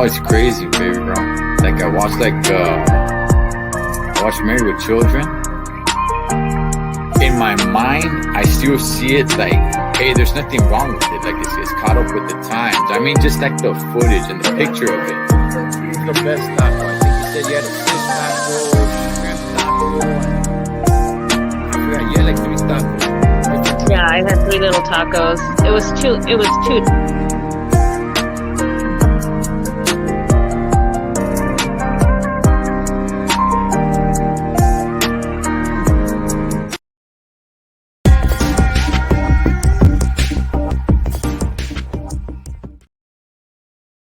it's crazy, baby, bro. Like I watched Married with Children. In my mind, I still see it like, hey, there's nothing wrong with it. Like it's caught up with the times. I mean, just like the footage and the picture of it. Who's the best taco? I think you said you had a fish taco, shrimp taco, and I forgot you had like three tacos. Yeah, I had three little tacos. It was two.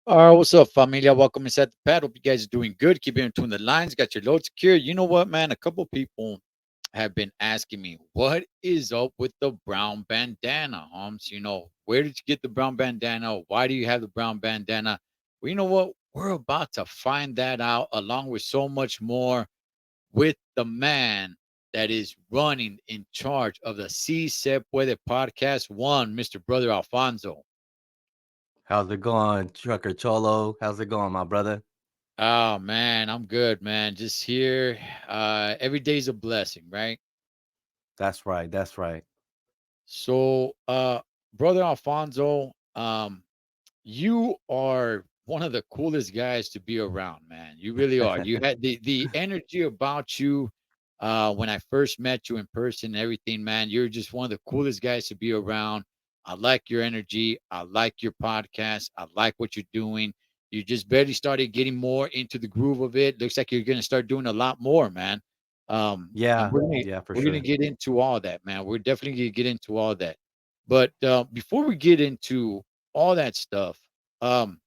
All right, what's up, familia? Welcome inside the pad. Hope you guys are doing good. Keep it in between the lines. Got your load secure. You know what, man? A couple people have been asking me, what is up with the brown bandana, Holmes? Where did you get the brown bandana? Why do you have the brown bandana? Well, you know what? We're about to find that out along with so much more with the man that is running in charge of the Si Se Puede podcast one, Mr. Brother Alfonso. How's it going, Trucker Cholo? How's it going, my brother? Oh man, I'm good, man. Just here. Every day's a blessing, right? That's right. That's right. So, Brother Alfonso, you are one of the coolest guys to be around, man. You really are. You had the energy about you when I first met you in person and everything, man. You're just one of the coolest guys to be around. I like your energy. I like your podcast. I like what you're doing. You just barely started getting more into the groove of it. Looks like you're gonna start doing a lot more, man. And Yeah. we're gonna Yeah, for we're gonna sure. get into all that, man. We're definitely gonna get into all that. But before we get into all that stuff, um,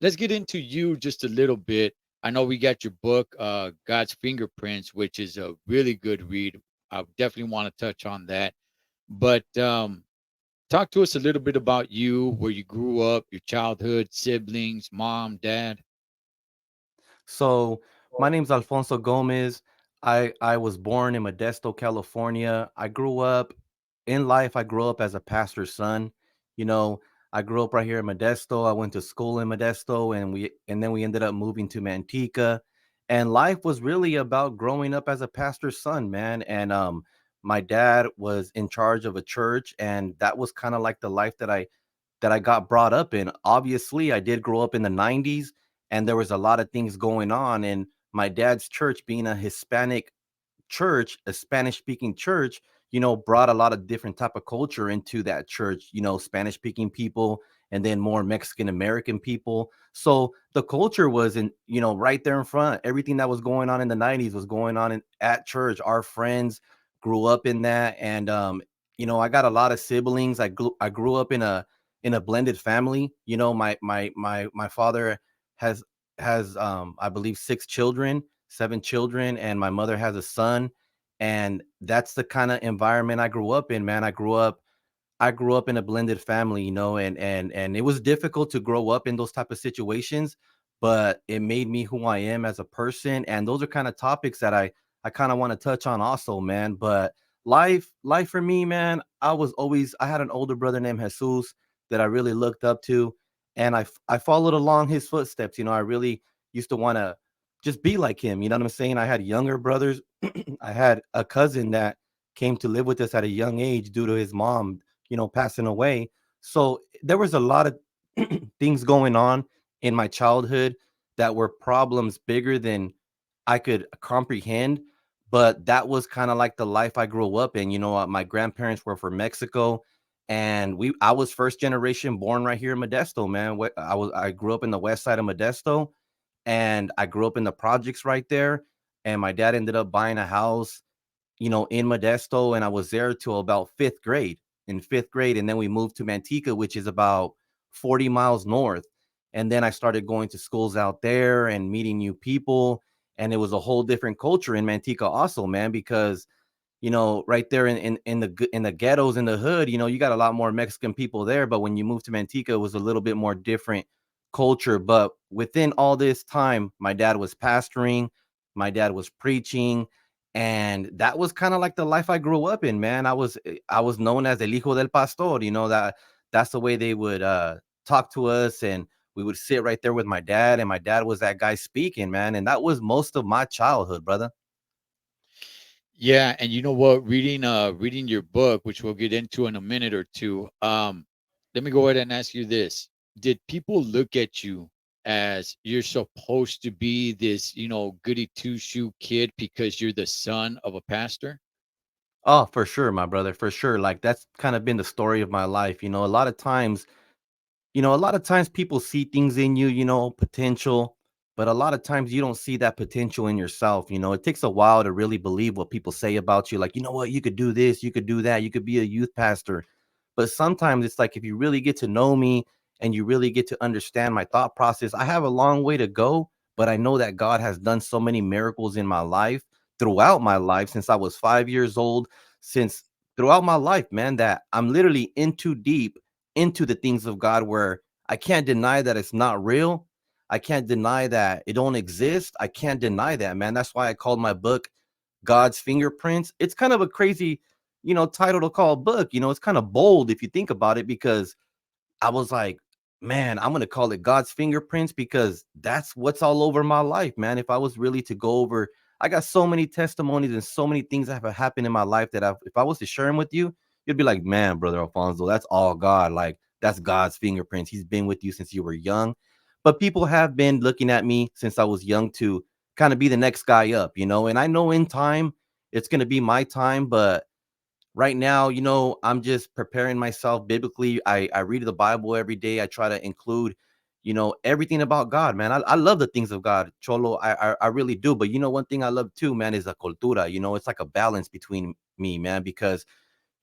let's get into you just a little bit. I know we got your book, God's Fingerprints, which is a really good read. I definitely want to touch on that. But talk to us a little bit about you, where you grew up, your childhood, siblings, mom, dad. So, my name's Alfonso Gomez. I was born in Modesto, California. I grew up in life. I grew up as a pastor's son. You know, I grew up right here in Modesto. I went to school in Modesto, and then we ended up moving to Manteca. And life was really about growing up as a pastor's son, man. And my dad was in charge of a church, and that was kind of like the life that I got brought up in. Obviously, I did grow up in the 90s, and there was a lot of things going on. And my dad's church, being a Hispanic church, a Spanish speaking church, brought a lot of different type of culture into that church, Spanish speaking people, and then more Mexican American people. So the culture was right there in front. Everything that was going on in the 90s was going on at church. Our friends grew up in that. And I got a lot of siblings. I grew up in a blended family. My father has I believe seven children, and my mother has a son. And that's the kind of environment I grew up in, man. I grew up in a blended family, and it was difficult to grow up in those type of situations, but it made me who I am as a person. And those are kind of topics that I kind of want to touch on also, man. But life for me, man, I had an older brother named Jesus that I really looked up to, and I followed along his footsteps. I really used to want to just be like him. You know what I'm saying? I had younger brothers. I had a cousin that came to live with us at a young age due to his mom, passing away. So there was a lot of things going on in my childhood that were problems bigger than I could comprehend. But that was kind of like the life I grew up in. My grandparents were from Mexico, and I was first generation born right here in Modesto, man. I grew up in the west side of Modesto, and I grew up in the projects right there. And my dad ended up buying a house, in Modesto, and I was there till about fifth grade. In fifth grade, and then we moved to Manteca, which is about 40 miles north. And then I started going to schools out there and meeting new people, and it was a whole different culture in Manteca, also, man, because right there in the ghettos in the hood, you got a lot more Mexican people there. But when you move to Manteca, it was a little bit more different culture. But within all this time, my dad was pastoring, my dad was preaching, and that was kind of like the life I grew up in, man. I was known as el hijo del pastor. That's the way they would talk to us. And we would sit right there with my dad, and my dad was that guy speaking, man. And that was most of my childhood, brother. Yeah, and you know what? Reading your book, which we'll get into in a minute or two. Let me go ahead and ask you this. Did people look at you as you're supposed to be this, goody two shoe kid because you're the son of a pastor? Oh, for sure, my brother, for sure. Like that's kind of been the story of my life. A lot of times, a lot of times people see things in you, potential, but a lot of times you don't see that potential in yourself. It takes a while to really believe what people say about you. Like, you know what, you could do this, you could do that, you could be a youth pastor. But sometimes it's like if you really get to know me and you really get to understand my thought process, I have a long way to go, but I know that God has done so many miracles in my life throughout my life since I was 5 years old, since throughout my life, man, that I'm literally in too deep into the things of God where I can't deny that it's not real. I can't deny that it don't exist. I can't deny that, man. That's why I called my book God's Fingerprints. It's kind of a crazy, title to call a book. It's kind of bold if you think about it, because I was like, man, I'm gonna call it God's fingerprints because that's what's all over my life, man. If I was really to go over, I got so many testimonies and so many things that have happened in my life that if I was to share them with you, you'd be like, man, Brother Alfonso, that's all God. Like that's God's fingerprints. He's been with you since you were young. But people have been looking at me since I was young to kind of be the next guy up, and I know in time it's gonna be my time, but right now, I'm just preparing myself biblically. I read the Bible every day. I try to include, everything about God, man. I love the things of God, Cholo. I really do. But one thing I love too, man, is the cultura. It's like a balance between me, man, because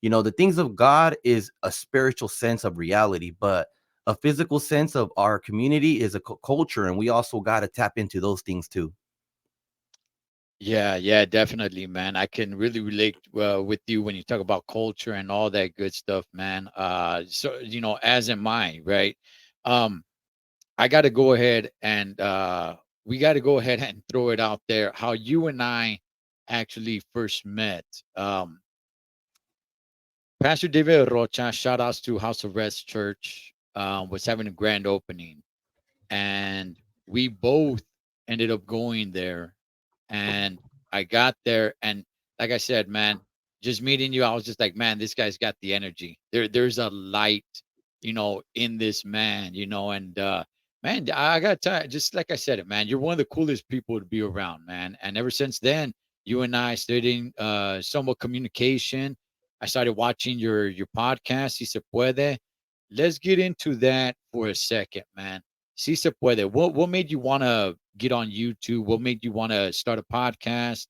the things of God is a spiritual sense of reality, but a physical sense of our community is a culture, and we also got to tap into those things too. Yeah, yeah, definitely, man. I can really relate with you when you talk about culture and all that good stuff, man. So as am I, right? Um, I got to go ahead and we got to go ahead and throw it out there. How you and I actually first met. Pastor David Rocha, shout outs to House of Rest Church, was having a grand opening, and we both ended up going there. And I got there, and like I said, man, just meeting you, I was just like, man, this guy's got the energy. There's a light, in this man, and man, I got to tell you, just like I said it, man, you're one of the coolest people to be around, man. And ever since then, you and I studying somewhat communication. I started watching your podcast, Si Se Puede. Let's get into that for a second, man. Si Se Puede. What made you want to get on YouTube? What made you want to start a podcast?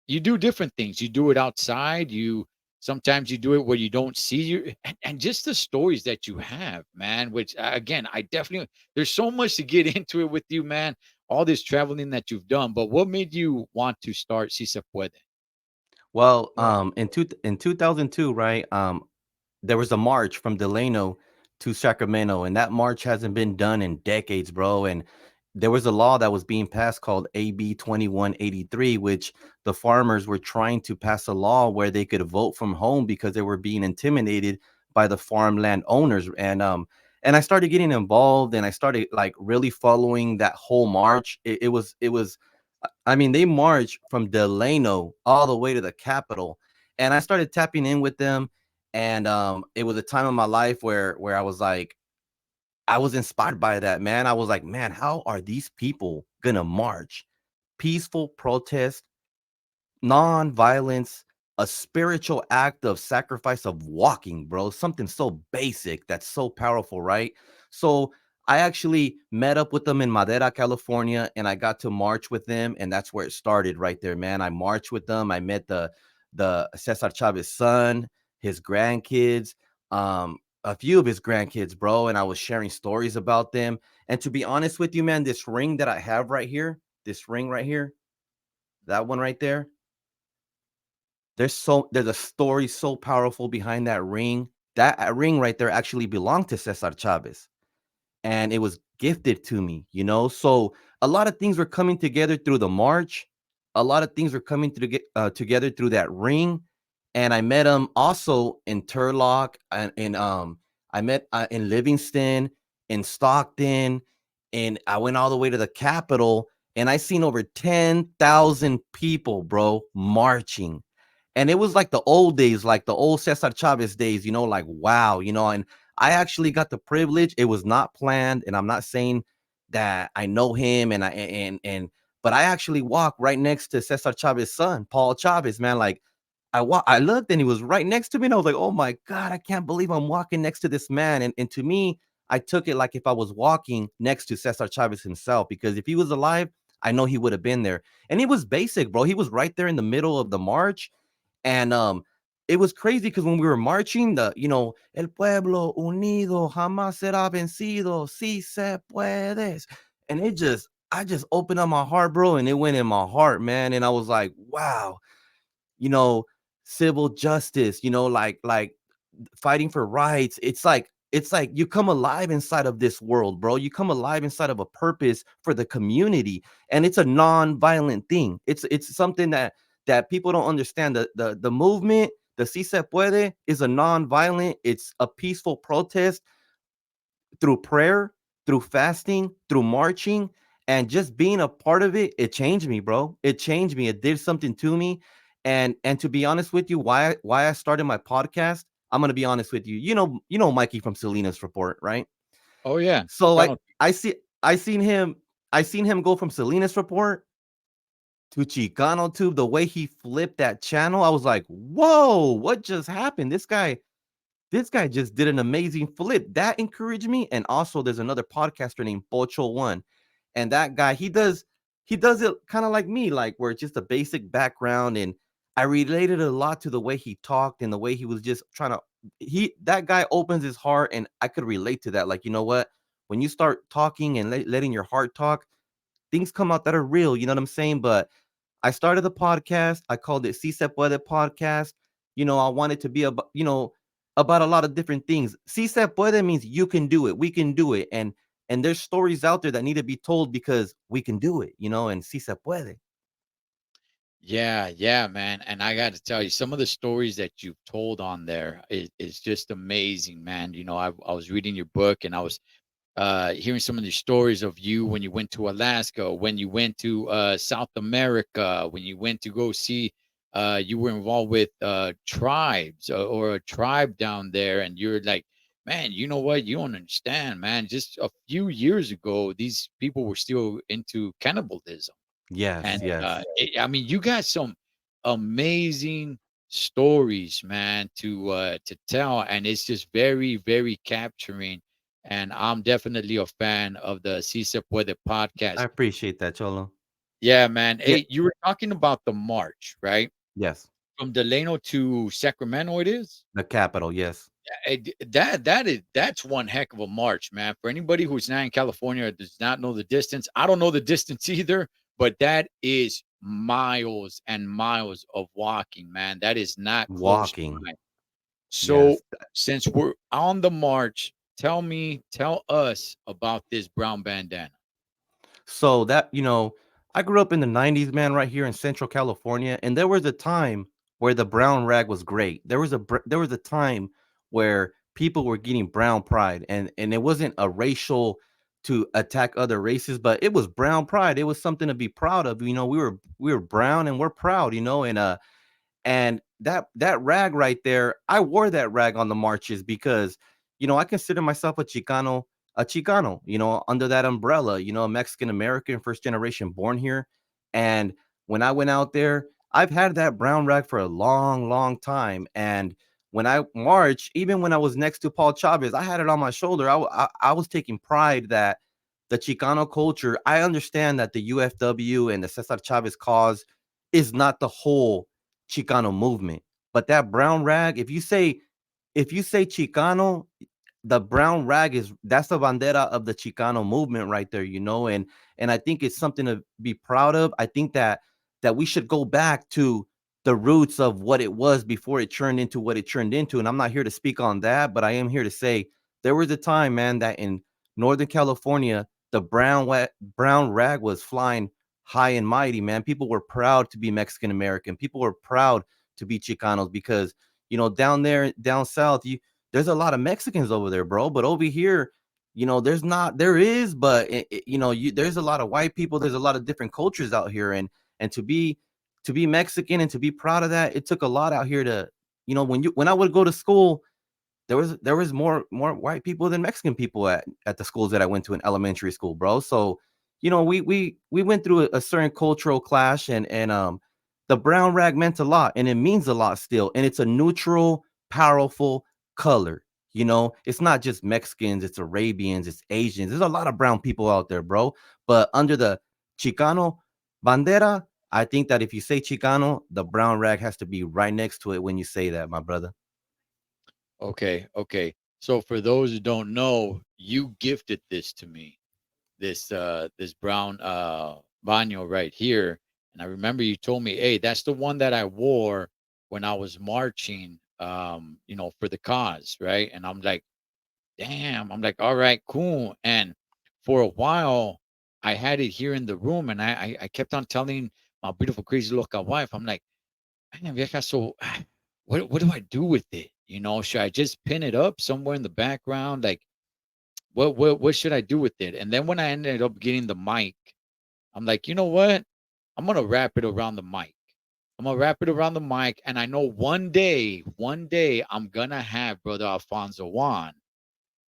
You do different things. You do it outside. You sometimes you do it where you don't see you, and just the stories that you have, man. Which again, I definitely there's so much to get into it with you, man. All this traveling that you've done, but what made you want to start Si Se Puede? Well, in 2002, right? There was a march from Delano to Sacramento, and that march hasn't been done in decades, bro. And there was a law that was being passed called AB 2183, which the farmers were trying to pass a law where they could vote from home because they were being intimidated by the farmland owners. And I started getting involved, and I started like really following that whole march. It was I mean, they marched from Delano all the way to the Capitol, and I started tapping in with them. And it was a time of my life where I was like, I was inspired by that, man. I was like, man, how are these people gonna march? Peaceful protest, non-violence, a spiritual act of sacrifice of walking, bro. Something so basic that's so powerful, right? So I actually met up with them in Madera, California, and I got to march with them, and that's where it started right there, man. I marched with them. I met the Cesar Chavez son, his grandkids, a few of his grandkids, bro, and I was sharing stories about them. And to be honest with you, man, this ring that I have right here, this ring right here, that one right there, there's a story so powerful behind that ring. That ring right there actually belonged to Cesar Chavez, and it was gifted to me. So a lot of things were coming together through the march. A lot of things were coming together through that ring. And I met him also in Turlock, and in I met in Livingston, in Stockton, and I went all the way to the Capitol, and I seen over 10,000 people, bro, marching. And it was like the old days, like the old Cesar Chavez days, like wow, and I actually got the privilege. It was not planned, and I'm not saying that I know him but I actually walked right next to Cesar Chavez's son, Paul Chavez, man. Like I looked and he was right next to me, and I was like, "Oh my god, I can't believe I'm walking next to this man." And to me, I took it like if I was walking next to Cesar Chavez himself, because if he was alive, I know he would have been there. And he was basic, bro. He was right there in the middle of the march, and it was crazy because when we were marching, el pueblo unido jamás será vencido, si se puedes, and I just opened up my heart, bro, and it went in my heart, man, and I was like, wow, you know, civil justice, like fighting for rights. It's like you come alive inside of this world, bro. You come alive inside of a purpose for the community, and it's a non-violent thing. It's something that people don't understand. The movement, the Si Se Puede, is a non-violent. It's a peaceful protest through prayer, through fasting, through marching, and just being a part of it. It changed me, bro. It changed me. It did something to me. And to be honest with you, why I started my podcast, I'm gonna be honest with you. You know Mikey from Selena's Report, right? Oh yeah, So Chicano. I see I seen him I seen him go from Selena's Report to Chicano Tube. The way he flipped that channel, I was like, whoa, what just happened? This guy just did an amazing flip. That encouraged me. And also there's another podcaster named Pocho One. And that guy, he does it kind of like me, like where it's just a basic background. And I related a lot to the way he talked and the way he was just trying to that guy opens his heart, and I could relate to that. Like, you know what? When you start talking and letting your heart talk, things come out that are real. You know what I'm saying? But I started the podcast. I called it Si Se Puede Podcast. I wanted to be about a lot of different things. Si Se Puede means you can do it. We can do it. And there's stories out there that need to be told because we can do it, and Si Se Puede. Yeah, yeah, man. And I got to tell you, some of the stories that you've told on there is just amazing, man. I was reading your book and I was hearing some of the stories of you when you went to Alaska, when you went to South America, when you went to go see, you were involved with tribes or a tribe down there. And you're like, man, you know what? You don't understand, man. Just a few years ago, these people were still into cannibalism. And Yes, yes. I mean, you got some amazing stories, man, to tell, and it's just very, very capturing. And I'm definitely a fan of the Si Se Puede I podcast. appreciate that, Cholo. Yeah, man. Yeah, Hey, you were talking about the march, right? yes. From Delano to Sacramento, it is. The capital, yes. That's one heck of a march, man. For anybody who's not in California or does not know the distance, I don't know the distance either, but that is miles and miles of walking, man. That is not close Walking. by. So Yes. since we're on the march, tell us about this brown bandana. So I grew up in the 90s, man, right here in Central California, and there was a time where the brown rag was great. There was a time where people were getting brown pride, and it wasn't a racial to attack other races, but it was brown pride. It was something to be proud of. We were brown and we're proud, and that rag right there, I wore that rag on the marches because I consider myself a Chicano, under that umbrella, a Mexican American, first generation born here. And when I went out there, I've had that brown rag for a long, long time. And when I marched, even when I was next to Paul Chavez, I had it on my shoulder. I was taking pride that the Chicano culture, I understand that the UFW and the Cesar Chavez cause is not the whole Chicano movement. But that brown rag, if you say Chicano, the brown rag that's the bandera of the Chicano movement right there, and I think it's something to be proud of. I think that we should go back to the roots of what it was before it turned into what it turned into. And I'm not here to speak on that, but I am here to say there was a time, man, that in Northern California, the brown rag was flying high and mighty, man. People were proud to be Mexican American. People were proud to be Chicanos because down there, down south, there's a lot of Mexicans over there, bro. But over here, there is, but there's a lot of white people, there's a lot of different cultures out here, and to be Mexican and to be proud of that, it took a lot out here to, when I would go to school, there was more white people than Mexican people at the schools that I went to in elementary school, bro. So, we went through a certain cultural clash, and the brown rag meant a lot, and it means a lot still, and it's a neutral, powerful color. It's not just Mexicans, it's Arabians, it's Asians. There's a lot of brown people out there, bro. But under the Chicano bandera, I think that if you say Chicano, the brown rag has to be right next to it when you say that, my brother. Okay, okay. So for those who don't know, you gifted this to me. This brown baño right here. And I remember you told me, hey, that's the one that I wore when I was marching for the cause, right? And I'm like, damn, I'm like, all right, cool. And for a while, I had it here in the room, and I kept on telling my beautiful, crazy loca wife, I'm like, man, vieja, so what do I do with it? Should I just pin it up somewhere in the background? Like, what should I do with it? And then when I ended up getting the mic, I'm like, you know what? I'm gonna wrap it around the mic. I'm gonna wrap it around the mic, and I know one day, I'm gonna have Brother Alfonso on,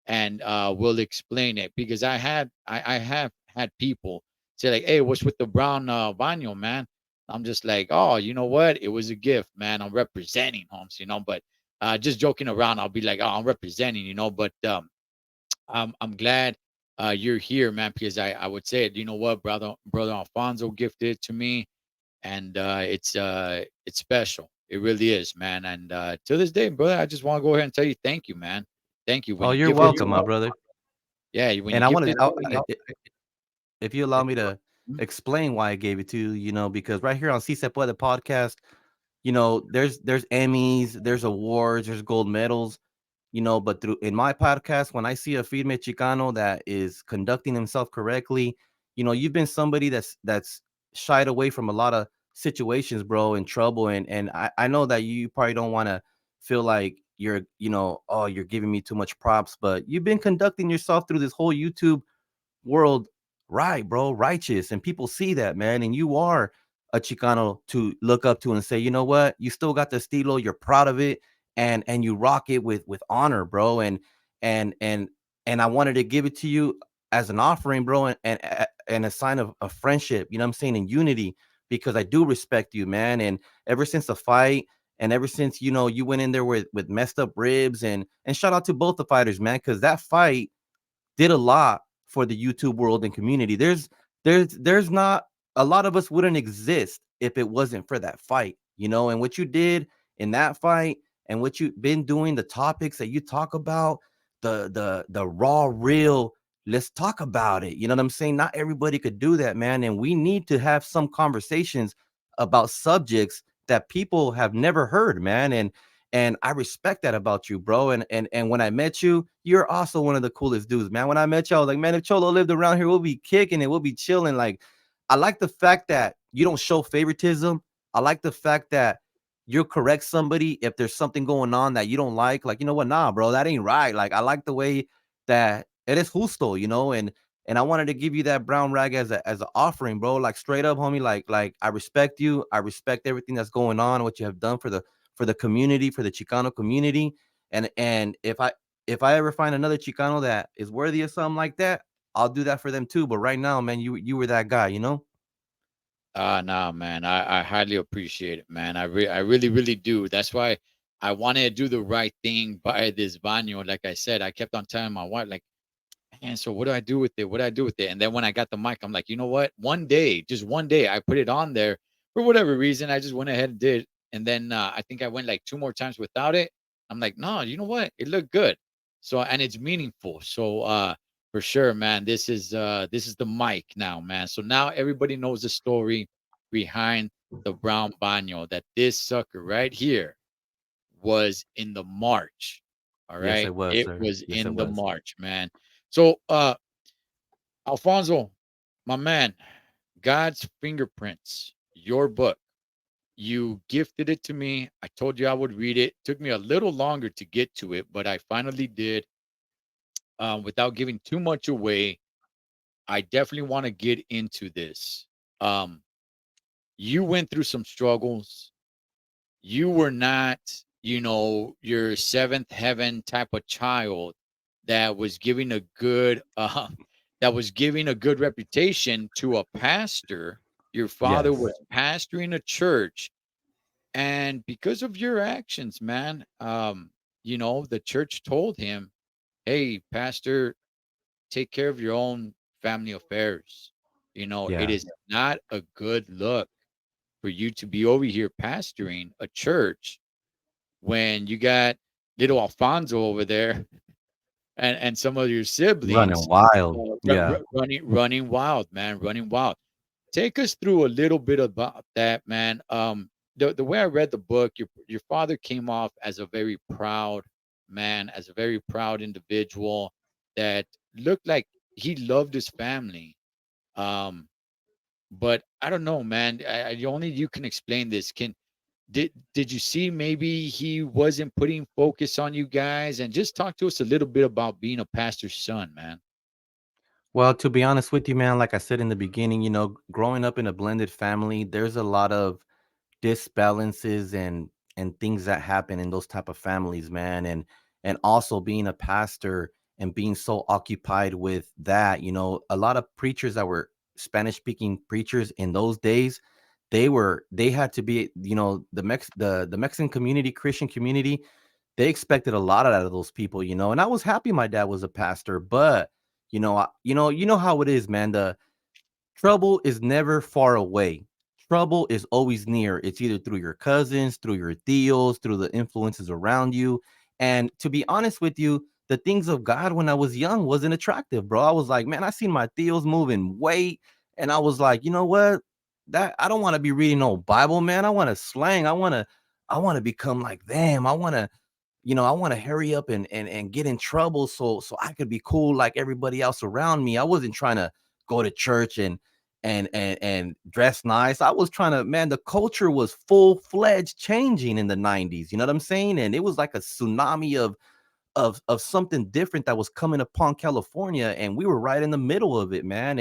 and we'll explain it because I have had people say like, "Hey, what's with the brown baño, man?" I'm just like, "Oh, you know what? It was a gift, man. I'm representing homes, but just joking around, I'll be like, "Oh, I'm representing," But I'm glad you're here, man, because I would say it. You know what, brother Alfonso gifted it to me, and it's special. It really is, man. And to this day, brother, I just want to go ahead and tell you thank you, man. Thank you when Oh, you you're gifted it welcome, to my me. brother. Yeah, when you And I want gifted to, it to me. if you allow me to explain why I gave it to you, because right here on Si Se Puede podcast, there's Emmys, there's awards, there's gold medals, but through in my podcast, when I see a Firme Chicano that is conducting himself correctly, you've been somebody that's shied away from a lot of situations, bro, in trouble. And I know that you probably don't want to feel like oh, you're giving me too much props, but you've been conducting yourself through this whole YouTube world right, bro, righteous. And people see that, man. And you are a Chicano to look up to and say, you know what? You still got the estilo, you're proud of it, and you rock it with honor, bro. And and and I wanted to give it to you as an offering, bro, and a sign of friendship, you know what I'm saying, and unity, because I do respect you, man. And ever since the fight, and ever since you went in there with messed up ribs, and shout out to both the fighters, man, because that fight did a lot for the YouTube world and community. There's not a lot of us wouldn't exist if it wasn't for that fight, and what you did in that fight and what you've been doing, the topics that you talk about, the raw, real, let's talk about it. You know what I'm saying? Not everybody could do that, man. And we need to have some conversations about subjects that people have never heard, man. And I respect that about you, bro. And when I met you, you're also one of the coolest dudes, man. When I met you, I was like, man, if Cholo lived around here, we'll be kicking it, we'll be chilling. Like, I like the fact that you don't show favoritism. I like the fact that you'll correct somebody if there's something going on that you don't like. Like, you know what? Nah, bro, that ain't right. Like, I like the way that it is justo, and I wanted to give you that brown rag as an offering, bro. Like straight up, homie. Like I respect you. I respect everything that's going on, what you have done for the community, for the Chicano community. And if I ever find another Chicano that is worthy of something like that, I'll do that for them too. But right now, man, you were that guy, Nah, man. I highly appreciate it, man. I really, really do. That's why I wanted to do the right thing by this baño. Like I said, I kept on telling my wife, like, man, so what do I do with it? What do I do with it? And then when I got the mic, I'm like, you know what? One day, just one day, I put it on there for whatever reason. I just went ahead and did. And then I think I went like two more times without it. I'm like, no, you know what? It looked good. So and it's meaningful. So for sure, man, this is the mic now, man. So now everybody knows the story behind the brown baño that this sucker right here was in the march. All Yes, right. it was, It sir. was Yes, it in the was. march, man. So Alfonso, my man, God's fingerprints, your book. You gifted it to me. I told you I would read it. Took me a little longer to get to it, but I finally did. without giving too much away, I definitely want to get into this. Um, you went through some struggles. You were not, your seventh heaven type of child that was giving a good, that was giving a good reputation to a pastor. Your father Yes. was pastoring a church, and because of your actions, man, the church told him, "Hey, pastor, take care of your own family affairs. It Yeah. is not a good look for you to be over here pastoring a church when you got little Alfonso over there and some of your Running siblings wild. Yeah. running wild, man, running wild." Take us through a little bit about that, man. The way I read the book, your father came off as a very proud man, as a very proud individual that looked like he loved his family. Um, but I don't know, man. Only you can explain this. Did you see maybe he wasn't putting focus on you guys? And just talk to us a little bit about being a pastor's son, man. Well, to be honest with you, man, like I said in the beginning, growing up in a blended family, there's a lot of disbalances and things that happen in those type of families, man. And also being a pastor and being so occupied with that, a lot of preachers that were Spanish speaking preachers in those days, they had to be, the Mexican community, Christian community, they expected a lot out of those people, and I was happy my dad was a pastor, but you know how it is, man. The trouble is never far away. Trouble is always near. It's either through your cousins, through your tios, through the influences around you. And to be honest with you, the things of God when I was young wasn't attractive, bro. I was like, man, I seen my tios moving weight, and I was like, you know what? That I don't want to be reading no Bible, man. I want to slang. I want to become like them. I want to hurry up and get in trouble so I could be cool like everybody else around me. I wasn't trying to go to church and dress nice. I was trying to, man, the culture was full-fledged changing in the 90s. You know what I'm saying? And it was like a tsunami of something different that was coming upon California, and we were right in the middle of it, man.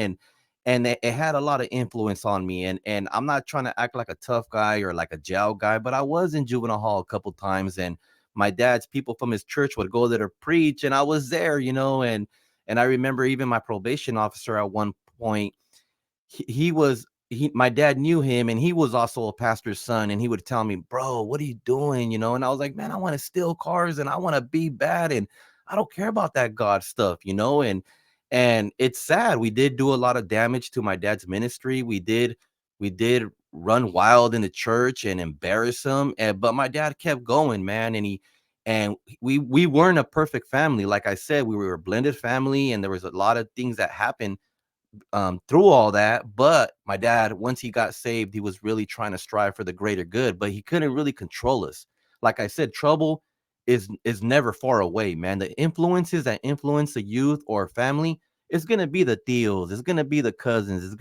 And it had a lot of influence on me. And I'm not trying to act like a tough guy or like a jail guy, but I was in juvenile hall a couple times, and my dad's people from his church would go there to preach, and I was there, and I remember even my probation officer at one point, he was he my dad knew him, and he was also a pastor's son, and he would tell me, bro, what are you doing, and I was like, man, I want to steal cars and I want to be bad, and I don't care about that God stuff, and it's sad. We did do a lot of damage to my dad's ministry. We did run wild in the church and embarrass him, but my dad kept going, man. And we weren't a perfect family. Like I said, we were a blended family, and there was a lot of things that happened through all that. But my dad, once he got saved, he was really trying to strive for the greater good, but he couldn't really control us. Like I said, trouble is never far away, man. The influences that influence the youth or family, it's gonna be the deals, it's gonna be the cousins,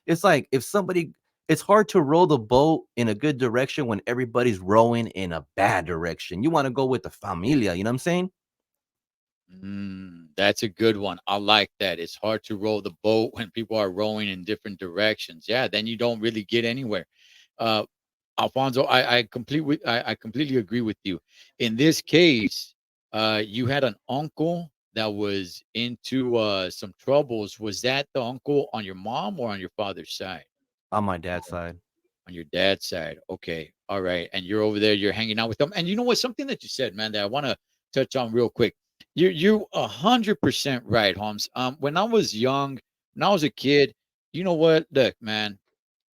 it's like if somebody, it's hard to row the boat in a good direction when everybody's rowing in a bad direction. You want to go with the familia, you know what I'm saying? That's a good one. I like that. It's hard to row the boat when people are rowing in different directions. Yeah, then you don't really get anywhere. Uh, Alfonso, I completely agree with you. In this case, you had an uncle that was into some troubles. Was that the uncle on your mom or on your father's side? On my dad's side. On your dad's side. Okay. All right. And you're over there, you're hanging out with them. And you know what? Something that you said, man, that I want to touch on real quick. You 100% right, Holmes. When I was young, when I was a kid, you know what? Look, man,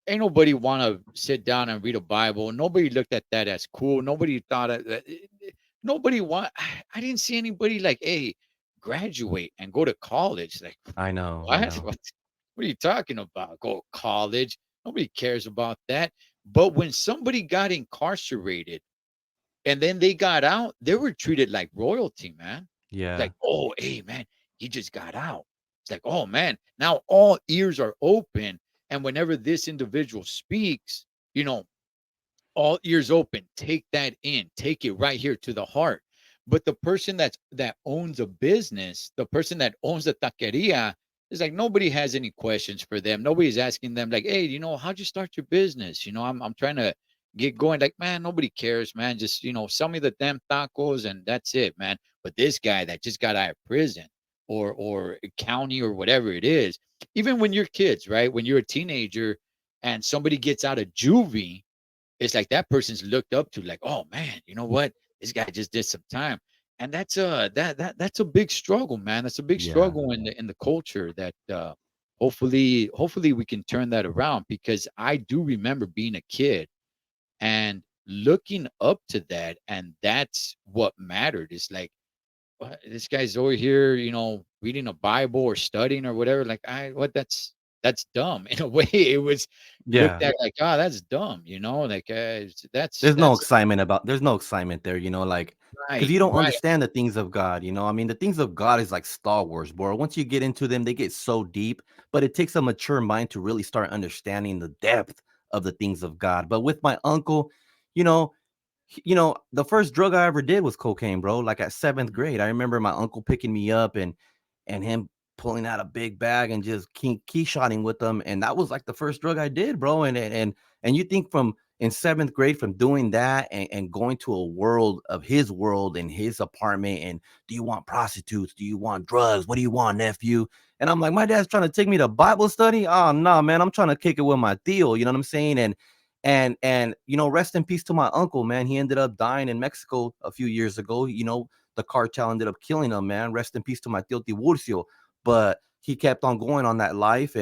ain't nobody want to sit down and read a Bible. Nobody looked at that as cool. Nobody thought nobody want. I didn't see anybody like, hey, graduate and go to college. Like, I know, I what? know. What are you talking about? Go to college? Nobody cares about that. But when somebody got incarcerated and then they got out, they were treated like royalty, man. Yeah. Like, oh, hey, man, he just got out. It's like, oh, man, now all ears are open. And whenever this individual speaks, you know, all ears open. Take that in. Take it right here to the heart. But the person that owns a business, the person that owns the taqueria, is like nobody has any questions for them. Nobody's asking them like, "Hey, how'd you start your business? I'm trying to get going." Like, man, nobody cares, man. Just sell me the damn tacos and that's it, man. But this guy that just got out of prison or county or whatever it is, even when you're kids, right? When you're a teenager and somebody gets out of juvie, it's like that person's looked up to, like, oh man, you know what? This guy just did some time. And that's a big struggle, man. That's a big Yeah. struggle in the culture that hopefully we can turn that around, because I do remember being a kid and looking up to that, and that's what mattered. It's like, this guy's over here, reading a Bible or studying or whatever. Like, that's dumb. In a way, it was looked Yeah. at like, that's dumb. Like, that's There's no excitement there, like, because right, you don't right. understand the things of God, I mean, the things of God is like Star Wars, bro. Once you get into them, they get so deep, but it takes a mature mind to really start understanding the depth of the things of God. But with my uncle, you know, the first drug I ever did was cocaine, bro. Like at seventh Mhm. grade, I remember my uncle picking me up and him pulling out a big bag and just key shotting with them, and that was like the first drug I did, bro. And you think from in seventh grade, from doing that and going to a world in his apartment, and do you want prostitutes? Do you want drugs? What do you want, nephew? And I'm like, my dad's trying to take me to Bible study. Oh no, man, I'm trying to kick it with my Theo. You know what I'm saying? And rest in peace to my uncle, man. He ended up dying in Mexico a few years ago. The cartel ended up killing him, man. Rest in peace to my Tío Tiburcio. But he kept on going on that life.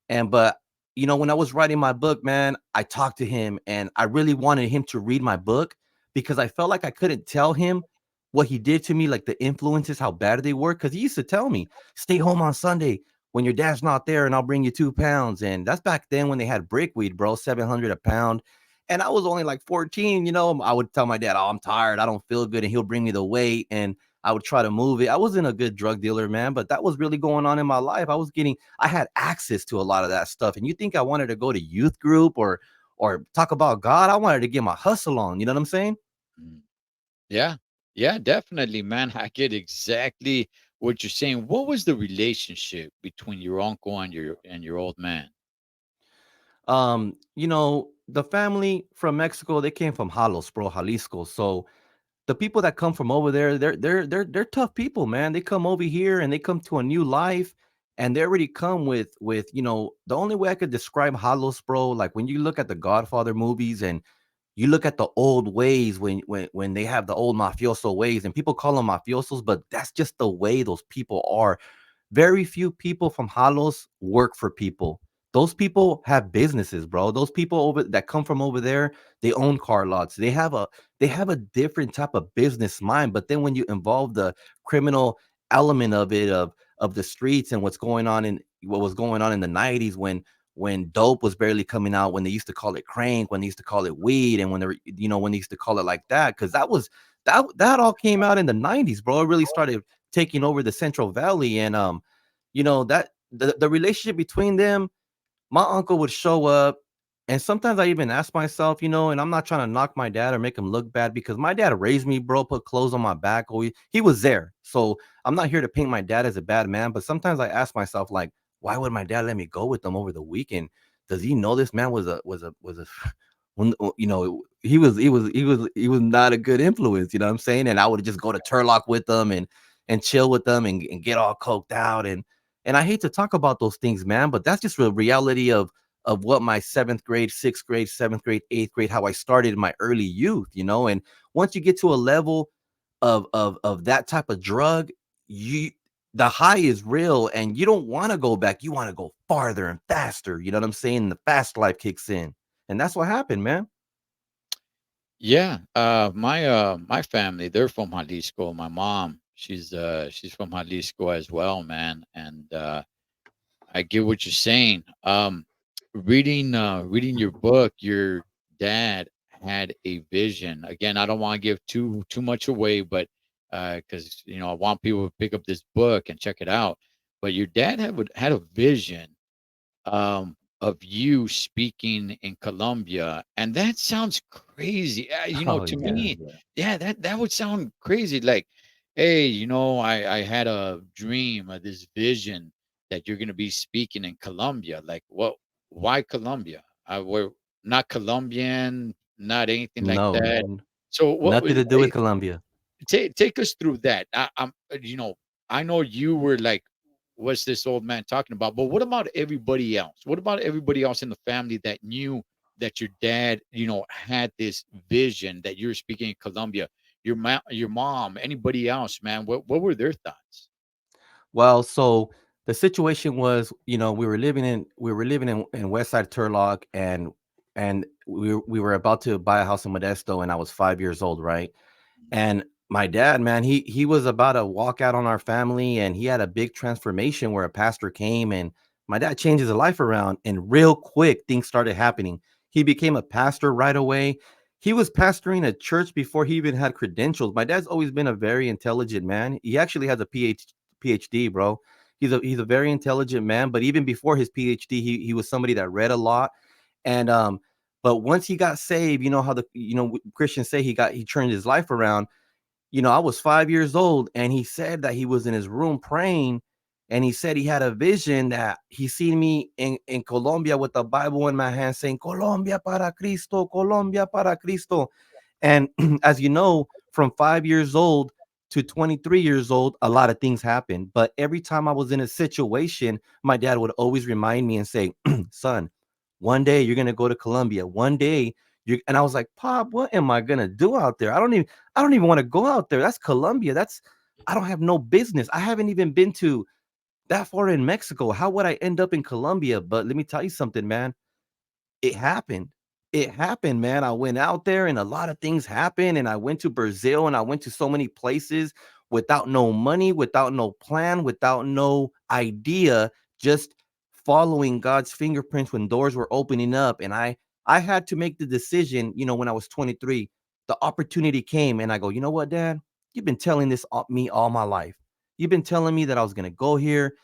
But when I was writing my book, man, I talked to him and I really wanted him to read my book because I felt like I couldn't tell him what he did to me, like the influences, how bad they were. Because he used to tell me, stay home on Sunday when your dad's not there and I'll bring you 2 pounds. And that's back then when they had brickweed, bro, 700 a pound. And I was only like 14, I would tell my dad, oh, I'm tired. I don't feel good. And he'll bring me the weight and I would try to move it. I wasn't a good drug dealer, man, but that was really going on in my life. I had access to a lot of that stuff. And you think I wanted to go to youth group or talk about God? I wanted to get my hustle on. You know what I'm saying? Mm. Yeah. Yeah, definitely, man. I get exactly what you're saying. What was the relationship between your uncle and your old man? The family from Mexico, they came from Jalos, bro, Jalisco. So the people that come from over there, they're tough people, man. They come over here and they come to a new life, and they already come with the only way I could describe Halos, bro. Like when you look at the Godfather movies and you look at the old ways when they have the old mafioso ways, and people call them mafiosos, but that's just the way those people are. Very few people from Halos work for people. Those people have businesses, bro. Those people over that come from over there, they own car lots. They have a different type of business mind. But then when you involve the criminal element of it, of the streets and what was going on in the 90s when dope was barely coming out, when they used to call it crank, when they used to call it weed, and when they used to call it like that, because that all came out in the 90s, bro. It really started taking over the Central Valley. And that the relationship between them, my uncle would show up, and sometimes I even ask myself, and I'm not trying to knock my dad or make him look bad because my dad raised me, bro, put clothes on my back. He was there. So I'm not here to paint my dad as a bad man, but sometimes I ask myself, like, why would my dad let me go with them over the weekend? Does he know this man was a he was not a good influence, you know what I'm saying? And I would just go to Turlock with them and chill with them and get all coked out. And I hate to talk about those things, man, but that's just the reality of what my seventh grade, sixth grade, seventh grade, eighth grade, how I started in my early youth, And once you get to a level of that type of drug, you the high is real and you don't want to go back. You want to go farther and faster. You know what I'm saying? The fast life kicks in. And that's what happened, man. Yeah, my family, they're from Jalisco. My mom, she's from Jalisco as well, man. And I get what you're saying. Reading your book, your dad had a vision. Again, I don't want to give too much away, but because I want people to pick up this book and check it out. But your dad had a vision of you speaking in Colombia, and that sounds crazy. Oh To yeah. me, yeah, that would sound crazy. Like, hey, I had a dream, this vision that you're going to be speaking in Colombia. Like, what? Why Colombia? We're not Colombian, not anything like No, that. So, nothing to do with Colombia. take us through that. I know you were like, what's this old man talking about? But what about everybody else? What about everybody else in the family that knew that your dad, had this vision that you were speaking in Colombia? Your mom, anybody else, man? What were their thoughts? Well, so the situation was, we were living in West Side Turlock, and we were about to buy a house in Modesto, and I was 5 years old, right? And my dad, man, he was about to walk out on our family, and he had a big transformation where a pastor came, and my dad changed his life around, and real quick things started happening. He became a pastor right away. He was pastoring a church before he even had credentials. My dad's always been a very intelligent man. He actually has a PhD, bro. He's a very intelligent man, but even before his PhD, he was somebody that read a lot. And but once he got saved, you know how Christians say he turned his life around. I was 5 years old, and he said that he was in his room praying, and he said he had a vision that he seen me in Colombia with the Bible in my hand saying, Colombia para Cristo, Colombia para Cristo. And as you know, from 5 years old to 23 years old, a lot of things happened. But every time I was in a situation, my dad would always remind me and say, son, one day you're going to go to Colombia. One day and I was like, Pop, what am I going to do out there? I don't even want to go out there. That's Colombia. I don't have no business. I haven't even been to that far in Mexico. How would I end up in Colombia? But let me tell you something, man. It happened. It happened, man. I went out there and a lot of things happened. And I went to Brazil and I went to so many places without no money, without no plan, without no idea, just following God's fingerprints when doors were opening up. And I had to make the decision, when I was 23, the opportunity came and I go, you know what, Dad? You've been telling me all my life. You've been telling me that I was going to go here,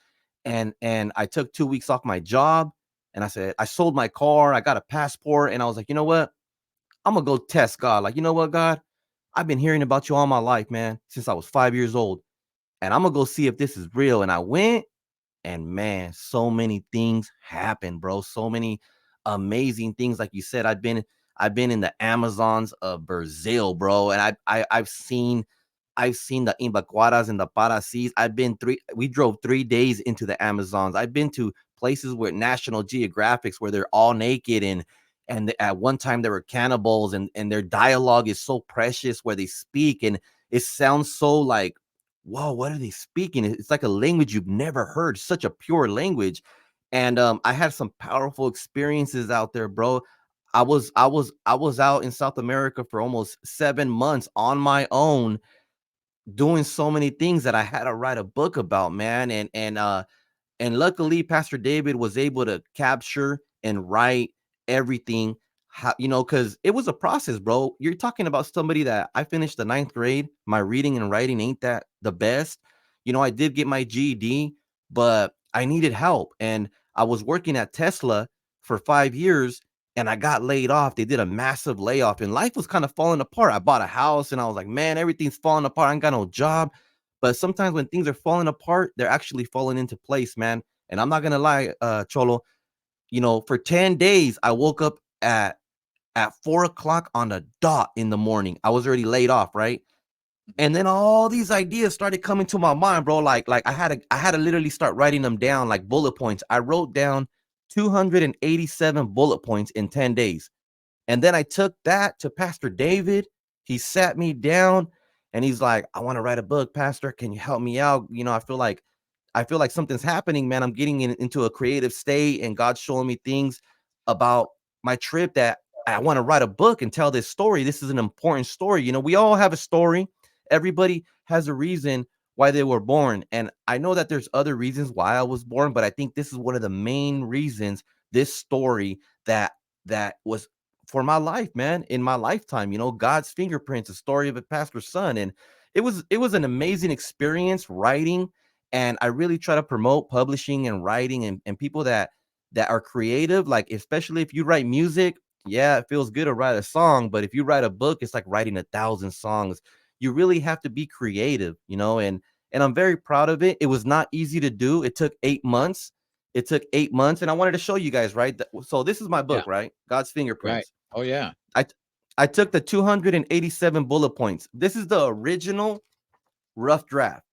and I took 2 weeks off my job, and I said, I sold my car, I got a passport, and I was like, you know what? I'm gonna go test God. Like, you know what, God? I've been hearing about you all my life, man, since I was 5 years old. And I'm gonna go see if this is real. And I went, and man, so many things happened, bro. So many amazing things. Like you said, I've been in the Amazons of Brazil, bro. And I've seen the Imbaquaras and the Paracis. We drove 3 days into the Amazons. I've been to places where National Geographics, where they're all naked, and at one time there were cannibals, and their dialogue is so precious where they speak, and it sounds so like, whoa, what are they speaking? It's like a language you've never heard, such a pure language. And I had some powerful experiences out there, bro. I was out in South America for almost 7 months on my own, doing so many things that I had to write a book about, man. And luckily Pastor David was able to capture and write everything. How, because it was a process, bro. You're talking about somebody that I finished the ninth grade. My reading and writing ain't that the best. I did get my GED, but I needed help. And I was working at Tesla for 5 years, and I got laid off. They did a massive layoff, and life was kind of falling apart. I bought a house, and I was like, man, everything's falling apart. I ain't got no job. But sometimes when things are falling apart, they're actually falling into place, man. And I'm not gonna lie, Cholo, for 10 days, I woke up at 4 o'clock on the dot in the morning. I was already laid off, right? And then all these ideas started coming to my mind, bro. Like I had to literally start writing them down like bullet points. I wrote down 287 bullet points in 10 days. And then I took that to Pastor David. He sat me down and he's like, I want to write a book, Pastor. Can you help me out? I feel like something's happening, man. I'm getting into a creative state, and God's showing me things about my trip that I want to write a book and tell this story. This is an important story. We all have a story. Everybody has a reason why they were born. And I know that there's other reasons why I was born, but I think this is one of the main reasons, this story that was for my life, man, in my lifetime. God's fingerprints, a story of a pastor's son. And it was an amazing experience writing. And I really try to promote publishing and writing, and people that are creative, like especially if you write music. Yeah, it feels good to write a song, but if you write a book, it's like writing 1,000 songs. you really have to be creative, and I'm very proud of it. It was not easy to do. It took 8 months. It took 8 months, and I wanted to show you guys, right? So this is my Yeah. book, right? God's Right. Fingerprints. Oh yeah. I I took the 287 bullet points. This is the original rough draft,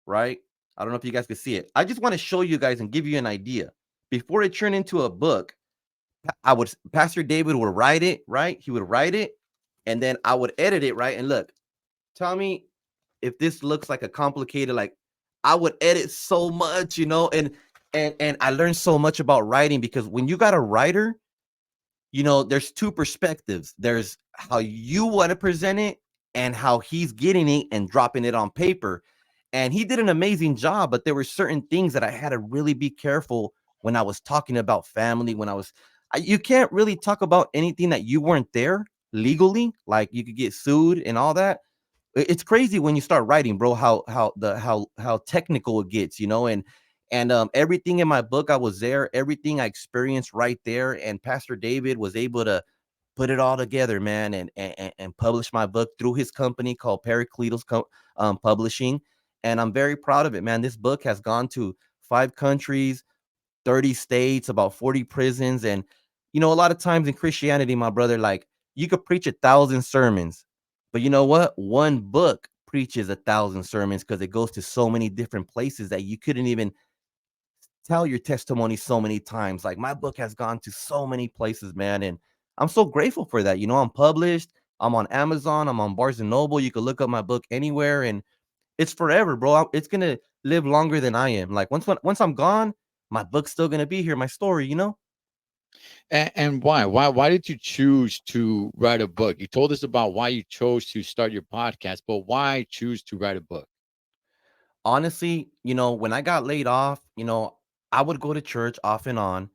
right? I don't know if you guys can see it. I just want to show you guys and give you an idea. Before it turned into a book, Pastor David would write it, right? He would write it, and then I would edit it, right? And look, tell me if this looks like a complicated, like I would edit so much, and I learned so much about writing because when you got a writer, there's two perspectives. There's how you want to present it and how he's getting it and dropping it on paper. And he did an amazing job, but there were certain things that I had to really be careful when I was talking about family. You can't really talk about anything that you weren't there legally, like you could get sued and all that. It's crazy when you start writing, bro, how technical it gets, and everything in my book, I was there, everything I experienced right there, and Pastor David was able to put it all together, man, and publish my book through his company called Publishing, and I'm very proud of it, man. This book has gone to 5 countries, 30 states, about 40 prisons. And, a lot of times in Christianity, my brother, like you could preach 1,000 sermons, but you know what? One book preaches 1,000 sermons because it goes to so many different places that you couldn't even tell your testimony so many times. Like my book has gone to so many places, man. And I'm so grateful for that. I'm published, I'm on Amazon, I'm on Barnes and Noble. You can look up my book anywhere, and it's forever, bro. It's gonna live longer than I am. Like once I'm gone, my book's still gonna be here. My story. And why? Why did you choose to write a book? You told us about why you chose to start your podcast, but why choose to write a book? Honestly, when I got laid off, I would go to church off and on.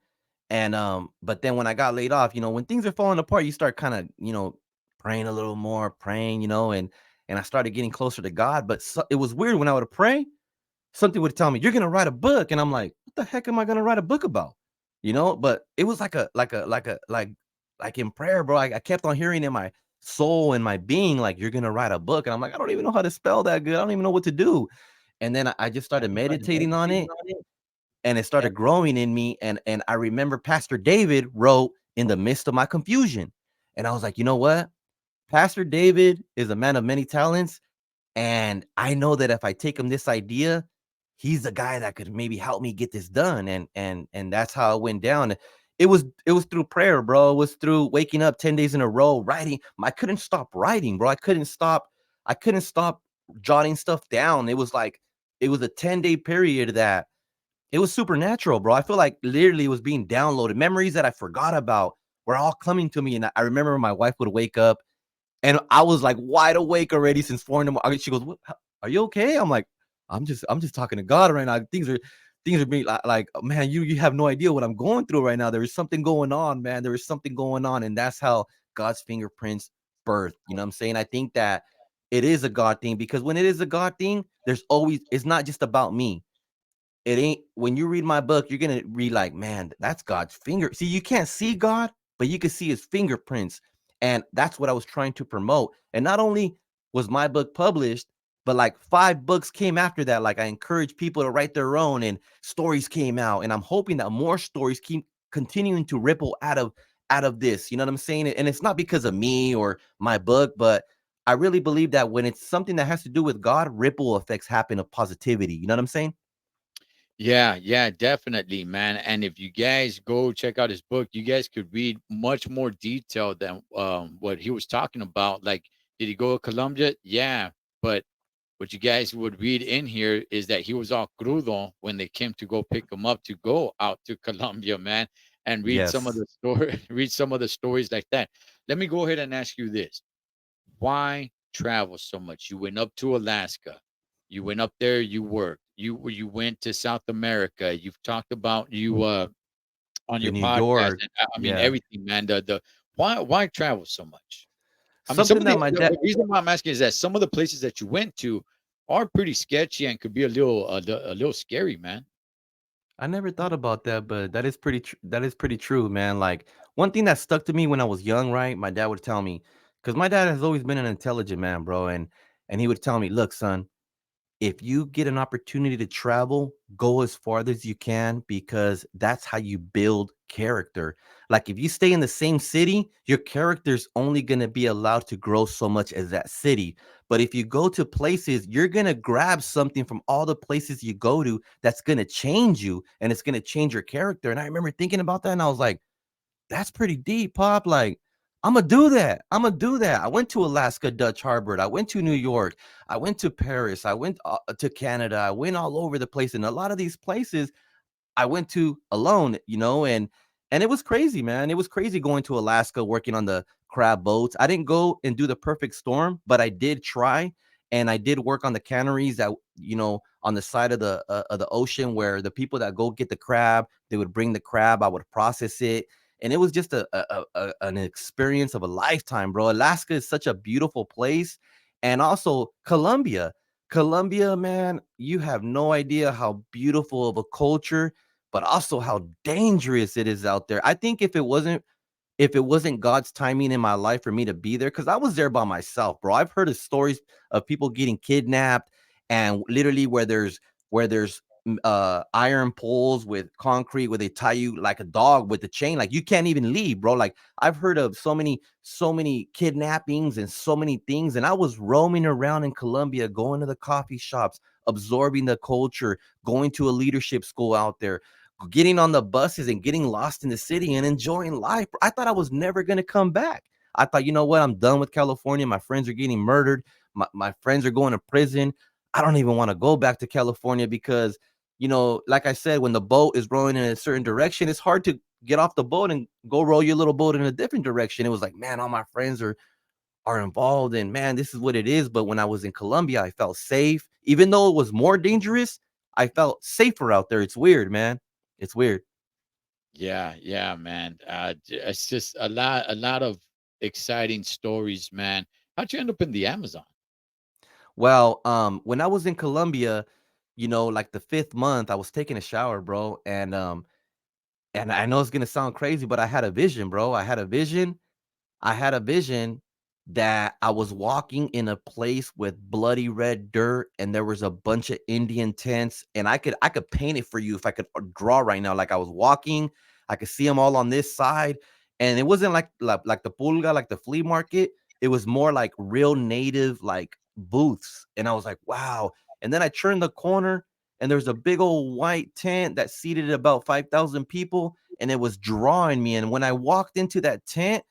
And but then when I got laid off, when things are falling apart, you start kind of, praying a little more, praying, and I started getting closer to God. But it was weird when I would pray, something would tell me, "You're gonna write a book," and I'm like, "What the heck am I gonna write a book about?" But it was like in prayer, bro. I kept on hearing in my soul and my being, like, "You're gonna write a book," and I'm like, "I don't even know how to spell that good. I don't even know what to do." And then I just started meditating on it, and it started growing in me. And I remember Pastor David wrote in the midst of my confusion, and I was like, you know what? Pastor David is a man of many talents. And I know that if I take him this idea, he's the guy that could maybe help me get this done. And that's how it went down. It was through prayer, bro. It was through waking up 10 days in a row, writing. I couldn't stop writing, bro. I couldn't stop jotting stuff down. It was a 10-day period that it was supernatural, bro. I feel like literally it was being downloaded. Memories that I forgot about were all coming to me. And I remember my wife would wake up and I was like wide awake already since 4 in the morning. She goes, "What, are you okay?" I'm like, I'm just talking to God right now. Things are being like, "Oh, man, you have no idea what I'm going through right now. There is something going on, man. There is something going on." And that's how God's fingerprints birth. You know what I'm saying? I think that it is a God thing because when it is a God thing, it's not just about me. It ain't when you read my book, you're gonna read like, man, that's God's finger. See, you can't see God, but you can see his fingerprints. And that's what I was trying to promote. And not only was my book published, but like 5 books came after that. Like I encourage people to write their own and stories came out. And I'm hoping that more stories keep continuing to ripple out of this. You know what I'm saying? And it's not because of me or my book, but I really believe that when it's something that has to do with God, ripple effects happen of positivity. You know what I'm saying? Yeah, yeah, definitely, man. And if you guys go check out his book, you guys could read much more detail than what he was talking about. Like, did he go to Colombia? Yeah, but what you guys would read in here is that he was all crudo when they came to go pick him up to go out to Colombia, man, and read some of Yes. the story, read some of the stories like that. Let me go ahead and ask you this: why travel so much? You went up to Alaska. You went up there, you worked. You went to South America. You've talked about you on To your New podcast York. and I mean Yeah. everything, man. The why travel so much? I mean, some Something of that my dad the reason why I'm asking is that some of the places that you went to are pretty sketchy and could be a little scary, man. I never thought about that, but that is pretty true, man. Like one thing that stuck to me when I was young, right? My dad would tell me, because my dad has always been an intelligent man, bro, And he would tell me, look, son, if you get an opportunity to travel, go as far as you can because that's how you build character. Like if you stay in the same city, your character's only going to be allowed to grow so much as that city. But if you go to places, you're going to grab something from all the places you go to that's going to change you and it's going to change your character. And I remember thinking about that and I was like, that's pretty deep, Pop. Like, I'm gonna do that. I'm gonna do that. I went to Alaska, Dutch Harbor. I went to New York. I went to Paris. I went to Canada. I went all over the place. And a lot of these places I went to alone, and it was crazy, man. It was crazy going to Alaska working on the crab boats. I didn't go and do the perfect storm, but I did try, and I did work on the canneries that on the side of the ocean where the people that go get the crab, they would bring the crab, I would process it, and it was just an experience of a lifetime, bro. Alaska is such a beautiful place, and also Colombia. Colombia, man, you have no idea how beautiful of a culture but also how dangerous it is out there. I think if it wasn't God's timing in my life for me to be there, because I was there by myself, bro. I've heard of stories of people getting kidnapped and literally where there's iron poles with concrete where they tie you like a dog with a chain, like you can't even leave, bro. Like I've heard of so many kidnappings and so many things. And I was roaming around in Colombia, going to the coffee shops, absorbing the culture, going to a leadership school out there, getting on the buses and getting lost in the city and enjoying life. I thought I was never going to come back. I thought, you know what? I'm done with California. My friends are getting murdered. My friends are going to prison. I don't even want to go back to California because, like I said, when the boat is rowing in a certain direction, it's hard to get off the boat and go row your little boat in a different direction. It was like, man, all my friends are involved and man, this is what it is. But when I was in Colombia, I felt safe. Even though it was more dangerous, I felt safer out there. It's weird, man. It's weird. Yeah, yeah, man. It's just a lot of exciting stories, man. How'd you end up in the Amazon? Well, when I was in Colombia, like the fifth month, I was taking a shower, bro, and I know it's gonna sound crazy, but I had a vision, bro. I had a vision that I was walking in a place with bloody red dirt and there was a bunch of Indian tents and I could paint it for you if I could draw right now. Like I was walking, I could see them all on this side and it wasn't like the pulga, like the flea market. It was more like real native like booths and I was like, "Wow." And then I turned the corner and there's a big old white tent that seated about 5,000 people and it was drawing me and when I walked into that tent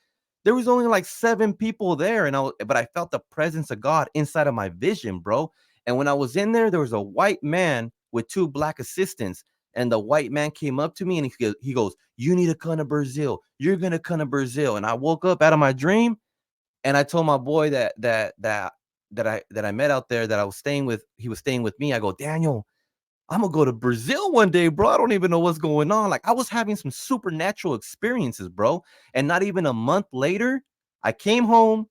there was only like 7 people there, but I felt the presence of God inside of my vision, bro. And when I was in there, there was a white man with 2 black assistants. And the white man came up to me and he goes, "You need to come to Brazil. You're gonna come to Brazil." And I woke up out of my dream and I told my boy that I met out there that I was staying with, he was staying with me. I go, "Daniel, I'm gonna go to Brazil one day, bro. I don't even know what's going on." Like I was having some supernatural experiences, bro. And not even a month later, I came home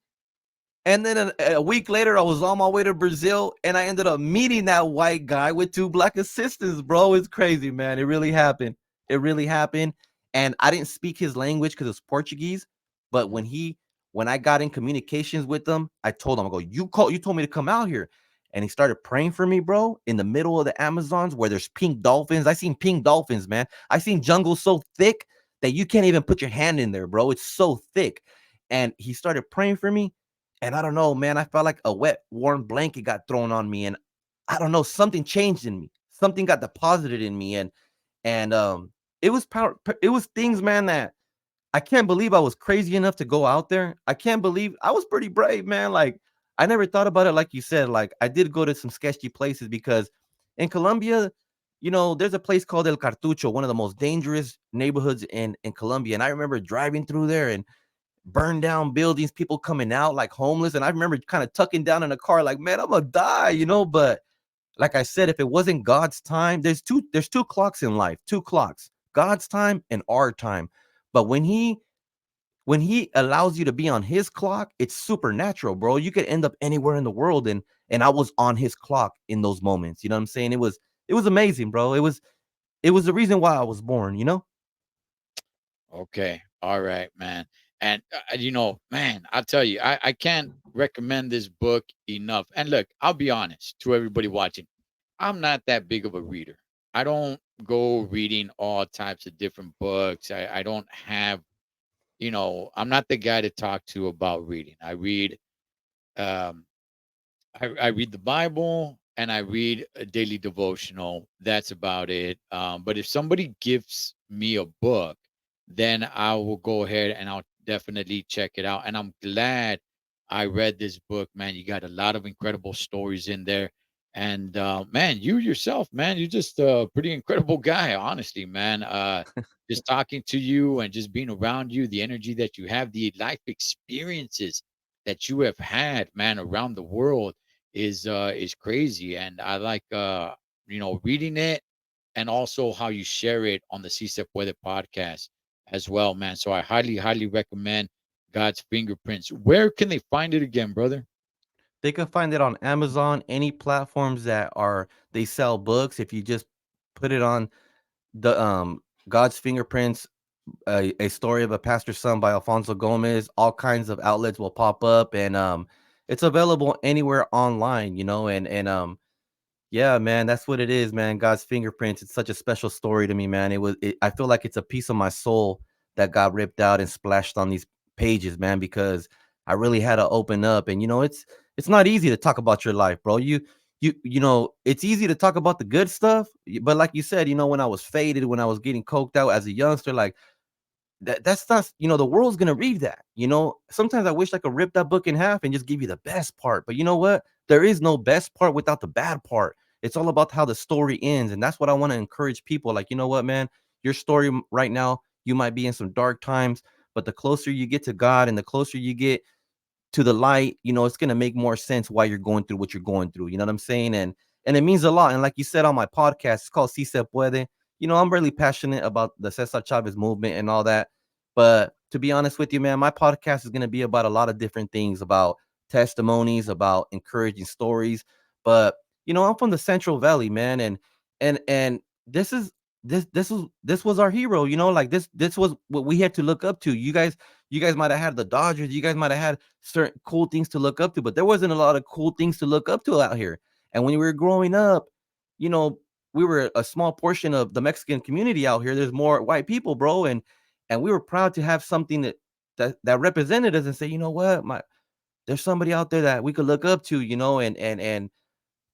and then a week later, I was on my way to Brazil, and I ended up meeting that white guy with 2 black assistants, bro. It's crazy, man. It really happened. It really happened. And I didn't speak his language because it's Portuguese. But Mhm. when I got in communications with him, I told him, I go, you told me to come out here. And he started praying for me, bro, in the middle of the Amazons where there's pink dolphins. I seen pink dolphins, man. I seen jungle so thick that you can't even put your hand in there, bro. It's so thick. And he started praying for me and I don't know, man, I felt like a wet, warm blanket got thrown on me, and I don't know, something changed in me. Something got deposited in me, and it was it was things, man, that I can't believe I was crazy enough to go out there. I can't believe I was pretty brave, man. Like I never thought about it, like you said. Like I did go to some sketchy places because in Colombia, there's a place called El Cartucho, one of the most dangerous neighborhoods in Colombia. And I remember driving through there and burned down buildings, people coming out like homeless. And I remember kind of tucking down in a car, like, man, I'm gonna die. But like I said, if it wasn't God's time, there's two clocks in life, two clocks, God's time and our time. But when he allows you to be on his clock, it's supernatural, bro. You could end up anywhere in the world. And I was on his clock in those moments. You know what I'm saying? It was amazing, bro. It was the reason why I was born. Okay. All right, man. And man, I'll tell you, I can't recommend this book enough. And look, I'll be honest to everybody watching, I'm not that big of a reader. I don't go reading all types of different books. I don't have, I'm not the guy to talk to about reading. I read um I read the Bible and I read a daily devotional. That's about it. But if somebody gives me a book, then I will go ahead and I'll definitely check it out. And I'm glad I read this book, man. You got a lot of incredible stories in there. And man, you yourself, man, you're just a pretty incredible guy, honestly, man. Just talking to you and just being around you, the energy that you have, the life experiences that you have had, man, around the world is crazy. And I like reading it and also how you share it on the Si Se Puede podcast as well, man. So I highly recommend God's Fingerprints. Where can they find it again, brother? They can find it on Amazon, any platforms that are they sell books. If you just put it on the God's Fingerprints, a story of a pastor's son by Alfonso Gomez, all kinds of outlets will pop up, and it's available anywhere online, and yeah, man, that's what it is, man. God's Fingerprints. It's such a special story to me, man. I feel like it's a piece of my soul that got ripped out and splashed on these pages, man, because I really had to open up. And it's not easy to talk about your life, bro. It's easy to talk about the good stuff, but like you said, when I was faded, when I was getting coked out as a youngster, like that's not, the world's gonna read that. Sometimes I wish I could rip that book in half and just give you the best part, but you know what, there is no best part without the bad part. It's all about how the story ends, and that's what I want to encourage people. Like, you know what, man, your story right now, you might be in some dark times, but the closer you get to God and the closer you get to the light, it's gonna make more sense why you're going through what you're going through. You know what I'm saying? And it means a lot. And like you said on my podcast, it's called Si Se Puede. I'm really passionate about the Cesar Chavez movement and all that. But to be honest with you, man, my podcast is gonna be about a lot of different things, about testimonies, about encouraging stories. But I'm from the Central Valley, man, and this is this was our hero. Like this was what we had to look up to. You guys might have had the Dodgers. You guys might have had certain cool things to look up to, but there wasn't a lot of cool things to look up to out here. And when we were growing up, you know, we were a small portion of the Mexican community out here. There's more white people, bro, and we were proud to have something that represented us and say, you know what, there's somebody out there that we could look up to, and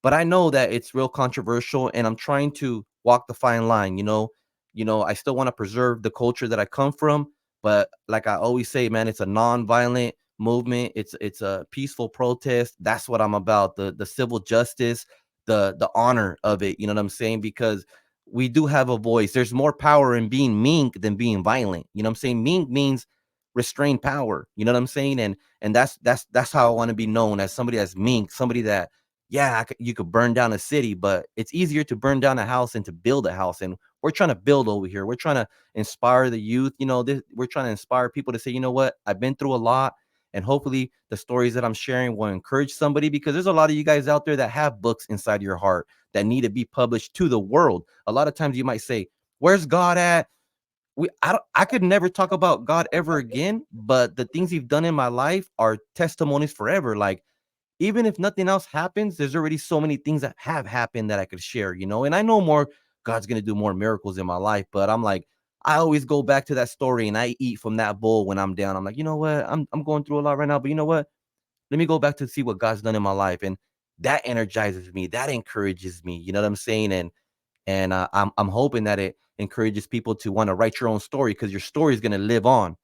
but I know that it's real controversial, and I'm trying to walk the fine line. I still want to preserve the culture that I come from, but like I always say, man, it's a non-violent movement. It's a peaceful protest. That's what I'm about. The civil justice, the honor of it. You know what I'm saying? Because we do have a voice. There's more power in being mean than being violent. You know what I'm saying? Mean means restrained power. You know what I'm saying? And that's how I want to be known, as somebody that's mean, somebody that, yeah, you could burn down a city, but it's easier to burn down a house than to build a house. And we're trying to build over here. We're trying to inspire the youth. We're trying to inspire people to say, you know what, I've been through a lot. And hopefully the stories that I'm sharing will encourage somebody, because there's a lot of you guys out there that have books inside your heart that need to be published to the world. A lot of times you might say, where's God at? I could never talk about God ever again, but the things he's done in my life are testimonies forever. Like, even if nothing else happens, there's already so many things that have happened that I could share, and I know more. God's going to do more miracles in my life, but I'm like, I always go back to that story and I eat from that bowl when I'm down. I'm like, you know what? I'm going through a lot right now, but you know what? Let me go back to see what God's done in my life. And that energizes me. That encourages me. You know what I'm saying? And I'm hoping that it encourages people to want to write your own story, because your story is going to live on.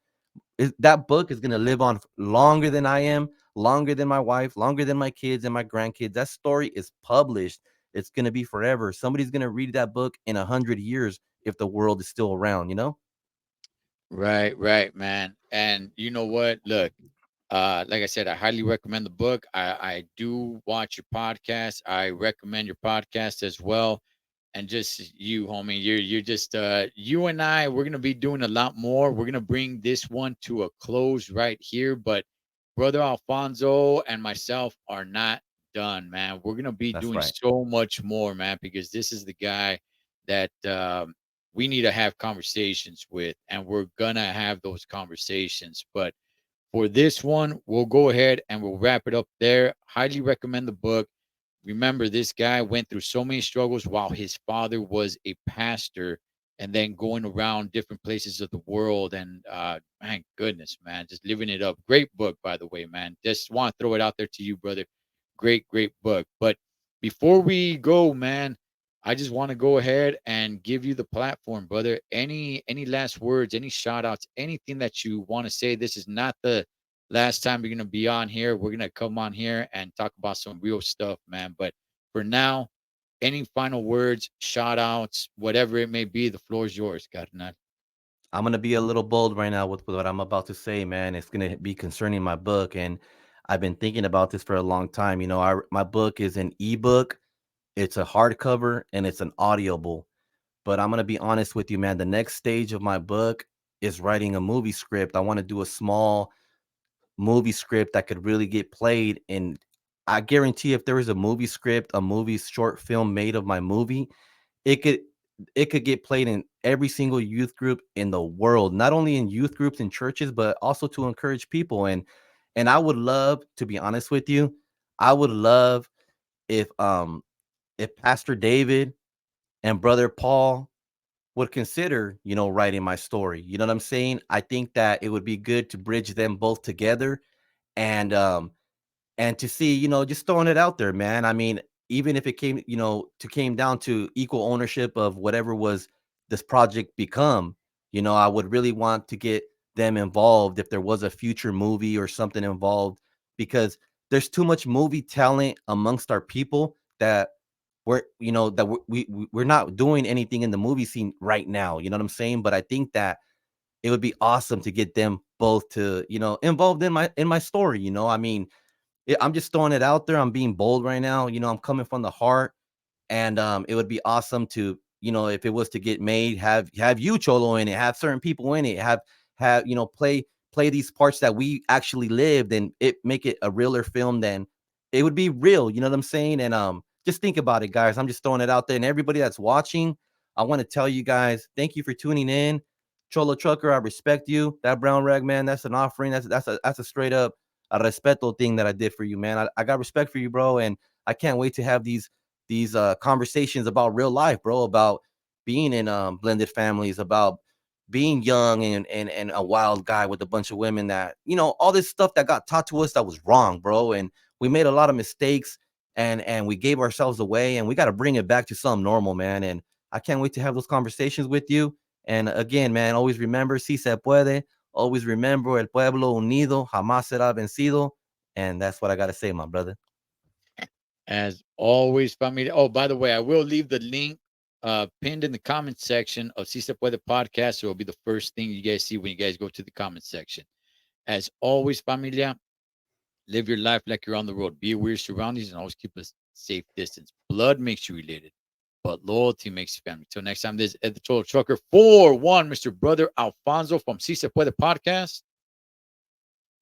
That book is going to live on longer than I am, longer than my wife, longer than my kids and my grandkids. That story is published. It's going to be forever. Somebody's going to read that book in 100 years if the world is still around. Right, man. And you know what? Look, like I said, I highly recommend the book. I do watch your podcast. I recommend your podcast as well. And just you, homie, you're just you and I, we're gonna be doing a lot more. We're gonna bring this one to a close right here, but brother Alfonso and myself are not done, man. We're gonna be That's doing right. so much more, man, because this is the guy that we need to have conversations with, and we're gonna have those conversations. But for this one, we'll go ahead and we'll wrap it up there. Highly recommend the book. Remember, this guy went through so many struggles while his father was a pastor, and then going around different places of the world. And my goodness, man, just living it up. Great book, by the way, man. Just want to throw it out there to you, brother. Great book. But before we go, man, I just want to go ahead and give you the platform, brother. Any last words, any shout outs, anything that you want to say. This is not the last time you're gonna be on here. We're gonna come on here and talk about some real stuff, man. But for now, any final words, shout outs, whatever it may be, the floor is yours, Carnal. I'm gonna be a little bold right now with what I'm about to say, man. It's gonna be concerning my book, and I've been thinking about this for a long time. My book is an ebook, it's a hardcover, and it's an audible. But I'm gonna be honest with you, man. The next stage of my book is writing a movie script. I want to do a small movie script that could really get played, and I guarantee if there was a movie script, a movie short film made of my movie, it could it could get played in every single youth group in the world, not only in youth groups and churches, but also to encourage people. And I would love, to be honest with you, I would love if if Pastor David and Brother Paul would consider, writing my story. You know what I'm saying? I think that it would be good to bridge them both together, and to see, just throwing it out there, man. I mean, even if it came, to came down to equal ownership of whatever was this project become, I would really want to get them involved if there was a future movie or something involved, because there's too much movie talent amongst our people that we're not doing anything in the movie scene right now. You know what I'm saying? But I think that it would be awesome to get them both to, involved in my story. I mean, I'm just throwing it out there. I'm being bold right now. I'm coming from the heart, and it would be awesome to, if it was to get made, have you Cholo in it, have certain people in it, have play these parts that we actually lived, and it make it a realer film than it would be real. You know what I'm saying? And just think about it, guys. I'm just throwing it out there, and everybody that's watching, I want to tell you guys, thank you for tuning in. Cholo Trucker, I respect you. That brown rag, man, that's an offering. That's a straight up a respeto thing that I did for you, man. I got respect for you, bro, and I can't wait to have these conversations about real life, bro, about being in blended families, about being young and a wild guy with a bunch of women, that, all this stuff that got taught to us that was wrong, bro. And we made a lot of mistakes, and we gave ourselves away, and we got to bring it back to some normal, man. And I can't wait to have those conversations with you. And again, man, always remember, si se puede. Always remember, el pueblo unido jamás será vencido. And that's what I got to say, my brother. As always, familia. Oh, by the way, I will leave the link pinned in the comment section of Si Se Puede podcast. So it'll be the first thing you guys see when you guys go to the comment section. As always, familia, live your life like you're on the road. Be aware of your surroundings and always keep a safe distance. Blood makes you related, but loyalty makes you family. Till next time, this is Ed the Total Trucker for one, Mr. Brother Alfonso from Si Se Puede podcast.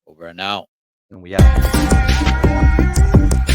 Over and out. And we out.